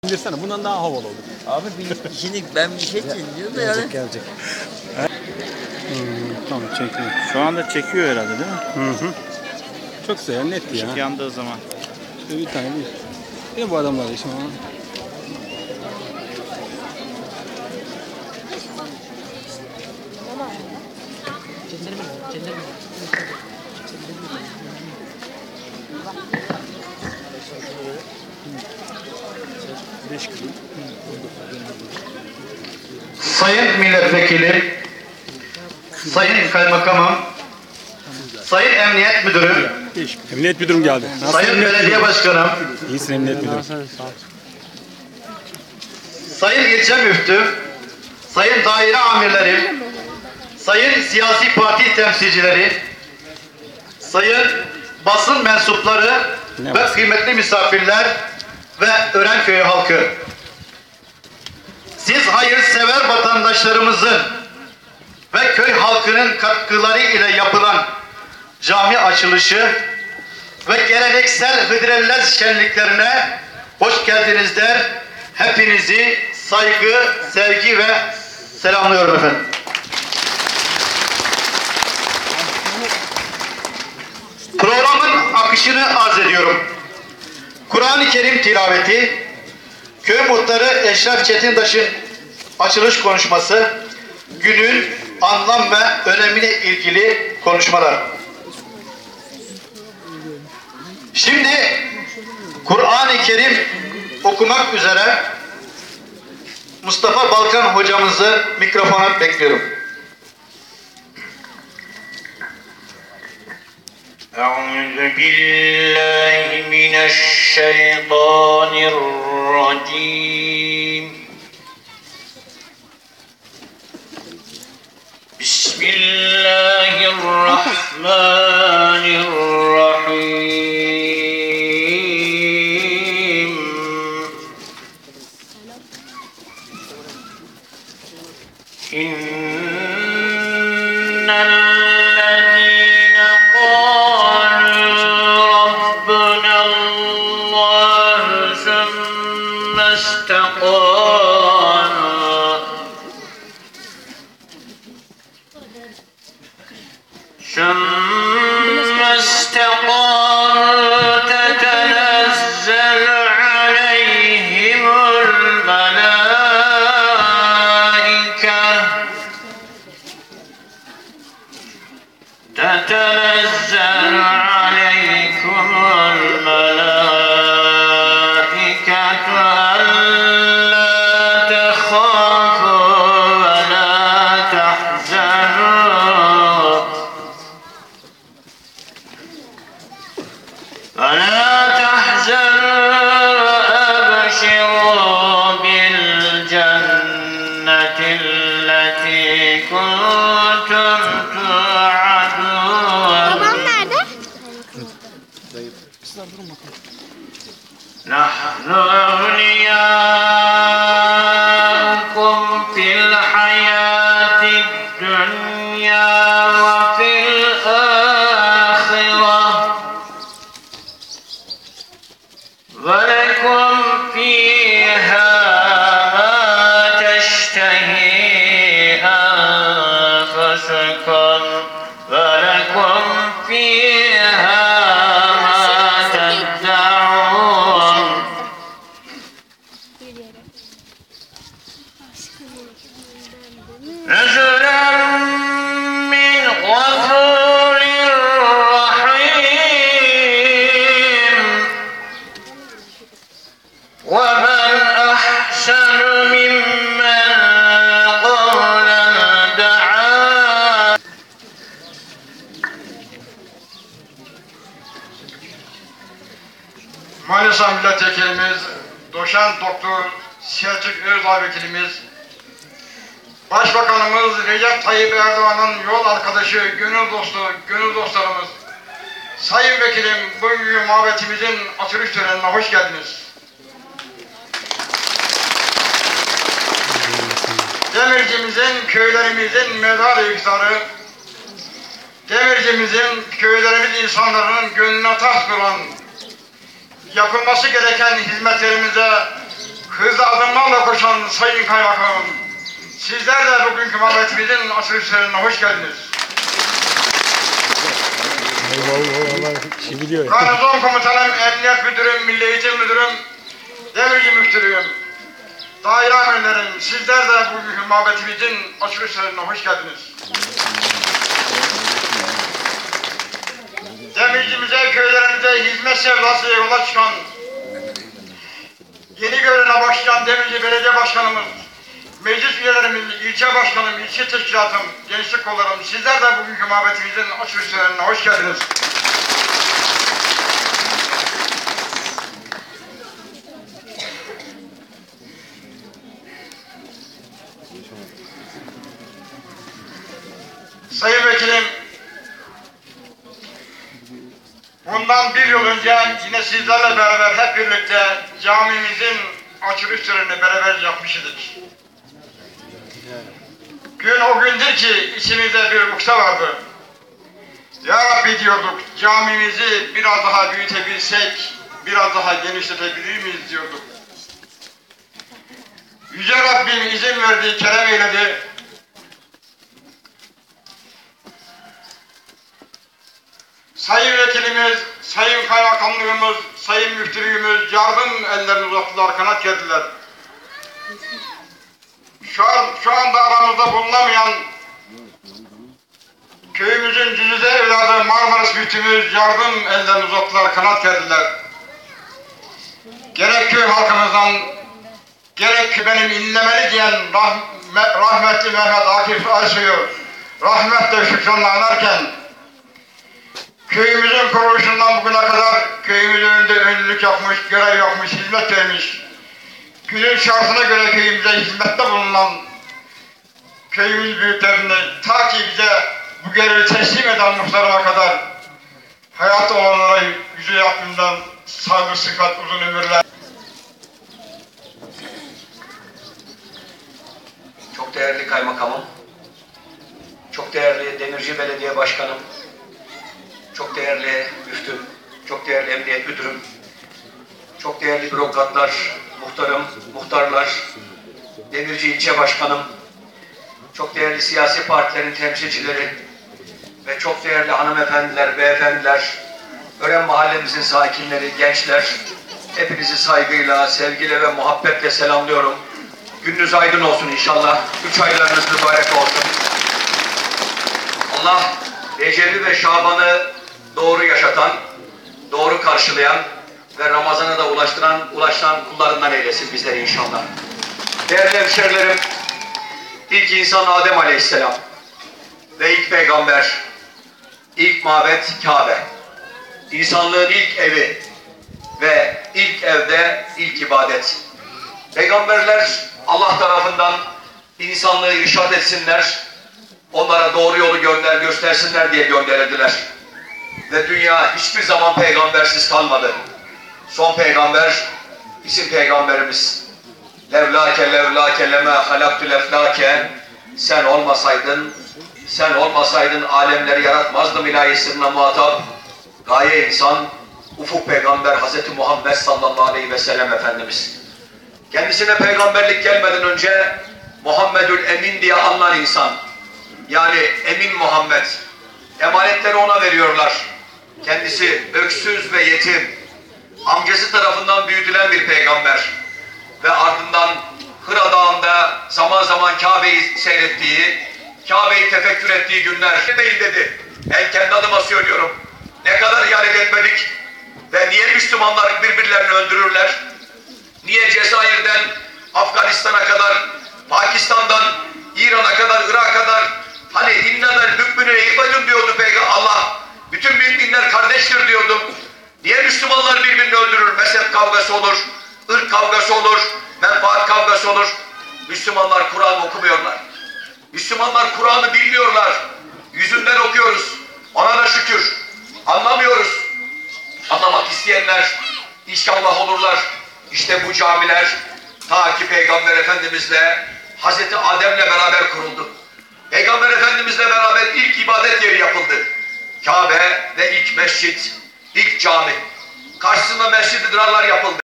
İndirsene, bundan daha havalı olur. Abi şimdi ben bir şey dinliyorum da yani. Gelecek. Tamam, çekiyor. Şu anda çekiyor herhalde değil mi? Hı. Çok güzel, net ya. Işık yandığı zaman. Şöyle bir tane bir. Yine bu adamlar işte ama. Sayın Milletvekili, Sayın Kaymakamım, Sayın Emniyet Müdürüm, Emniyet müdürüm geldi. Sayın Belediye Başkanım, İyisin emniyet müdürüm. Sayın İlçe Müftü, Sayın Daire Amirlerim, Sayın Siyasi Parti Temsilcileri, Sayın basın mensupları ve kıymetli misafirler ve Örenköy halkı. Siz hayırsever vatandaşlarımızın ve köy halkının katkıları ile yapılan cami açılışı ve geleneksel Hıdrellez şenliklerine hoş geldiniz der. Hepinizi saygı, sevgi ve selamlıyorum efendim. Programın akışını arz ediyorum. Kur'an-ı Kerim tilaveti, köy muhtarı Eşref Çetintaş'ın açılış konuşması, günün anlam ve önemine ilgili konuşmalar. Şimdi Kur'an-ı Kerim okumak üzere Mustafa Balkan hocamızı mikrofona bekliyorum. أعوذ بالله من الشيطان الرجيم بسم الله الرحمن الرحيم إن الذين ربنا الله ثم استقاموا تتنزل عليهم الملائكة عليكم الملائكة ألا تخافوا ولا تحزنوا وأبشروا بالجنة التي كنتم توعدون نحن أولياؤكم في الحياة الدنيا وفي الآخرة ولكم فيها ما تشتهي أنفسكم ولكم فيها نزلا من غفور رحيم ومن أحسن ممن قولا دعا Manisa Milletvekilimiz, Doçent Doktor Selçuk Özdağ Vekilimiz, Başbakanımız Recep Tayyip Erdoğan'ın yol arkadaşı, gönül dostu, gönül dostlarımız, Sayın Vekilim, bugünkü muhabbetimizin açılış törenine hoş geldiniz. Demircimizin, köylerimizin mezar iftarı, Demircimizin, köylerimiz insanların gönlüne taht kuran, yapılması gereken hizmetlerimize hızlı adımlarla koşan Sayın Kaymakamım, sizler de bugünkü mabetimizin açılış törenine hoş geldiniz. Garnizon Komutanım, Emniyet Müdürüm, Milli Eğitim Müdürüm, Demirci Müftülüğüm, daire amirlerim, sizler de bugünkü mabetimizin açılış törenine hoş geldiniz. Demircimize, köylerimize hizmet sevdası yola çıkan, yeni görevine başlayan Demirci Belediye Başkanımız, meclis üyelerimiz, ilçe başkanım, ilçe teşkilatım, gençlik kollarım, sizler de bugünkü mabetimizin açılış törenine hoş geldiniz. Sayın Vekilim, bundan bir yıl önce yine sizlerle beraber hep birlikte camimizin açılış törenini beraber yapmıştık. Gün o gündür ki içimizde bir ukde vardı. Ya Rabbi diyorduk, camimizi biraz daha büyütebilsek, biraz daha genişletebilir miyiz diyorduk. Yüce Rabbim izin verdi, kerem eyledi. Sayın Vekilimiz, Sayın Kaymakamlığımız, Sayın Müftülüğümüz yardım ellerini uzattılar, kanat gerdiler. Şu anda aramızda bulunamayan köyümüzün cüzide evladı Marmaris Müftümüz yardım ellerini uzattılar, kanat gerdiler. Gerek köy halkımızdan, gerek benim inlemeli diyen rahmetli Mehmet Akif Aysoy'u rahmetle şükranla anarken, köyümüzün kuruluşundan bugüne kadar köyümüzün önünde öncülük yapmış, görev yapmış, hizmet vermiş. Günün şartına göre köyümüze hizmette bulunan köyümüz büyüklerini ta ki bize bu görevi teslim eden muhtarıma kadar hayatta olanlara yüce Rabbimden sağlık, sıhhat, uzun ömürler. Çok değerli kaymakamım, çok değerli Demirci Belediye Başkanım, çok değerli müftüm, çok değerli emniyet müdürüm, çok değerli bürokratlar, muhtarım, muhtarlar, Demirci ilçe başkanım, çok değerli siyasi partilerin temsilcileri ve çok değerli hanımefendiler, beyefendiler, Ören mahallemizin sakinleri, gençler, hepinizi saygıyla, sevgiyle ve muhabbetle selamlıyorum. Gününüz aydın olsun inşallah. 3 aylarınız mübarek olsun. Allah Recep'i ve Şaban'ı doğru yaşatan, doğru karşılayan ve Ramazan'a da ulaştıran kullarından eylesin bizleri inşallah. Değerli hemşerilerim, ilk insan Adem Aleyhisselam ve ilk peygamber, ilk mabet Kabe, insanlığın ilk evi ve ilk evde ilk ibadet. Peygamberler Allah tarafından insanlığı irşad etsinler, onlara doğru yolu göstersinler diye gönderildiler. Ve dünya hiçbir zaman peygambersiz kalmadı. Son peygamber bizim peygamberimiz. Levlake levlake leme halaktü leflake. Sen olmasaydın alemleri yaratmazdım ilahi sırrına muhatap. Gaye insan, ufuk peygamber Hazreti Muhammed sallallahu aleyhi ve sellem Efendimiz. Kendisine peygamberlik gelmeden önce Muhammedül Emin diye anılan insan. Yani Emin Muhammed. Emanetleri ona veriyorlar. Kendisi öksüz ve yetim. Amcası tarafından büyütülen bir peygamber. Ve ardından Hıra Dağı'nda zaman zaman Kabe'yi seyrettiği, Kabe'yi tefekkür ettiği günler. Değil dedi. Ben kendi adıma söylüyorum. Ne kadar ihanet etmedik ve niye Müslümanlar birbirlerini öldürürler? Niye Cezayir'den Afganistan'a kadar, Pakistan'dan İran'a kadar, Irak'a kadar hani innenel mümine ihvacun diyordu Peygamber Allah. Bütün müminler kardeştir diyordu. Niye Müslümanlar birbirini öldürür? Mezhep kavgası olur, ırk kavgası olur, menfaat kavgası olur. Müslümanlar Kur'an okumuyorlar. Müslümanlar Kur'an'ı bilmiyorlar. Yüzünden okuyoruz. Ona da şükür. Anlamıyoruz. Anlamak isteyenler inşallah olurlar. İşte bu camiler ta ki Peygamber Efendimizle Hazreti Adem'le beraber kuruldu. Peygamber Efendimizle beraber ilk ibadet yeri yapıldı. Kabe ve ilk mescit, ilk cami. Karşısında Mescid-i Dırarlar yapıldı.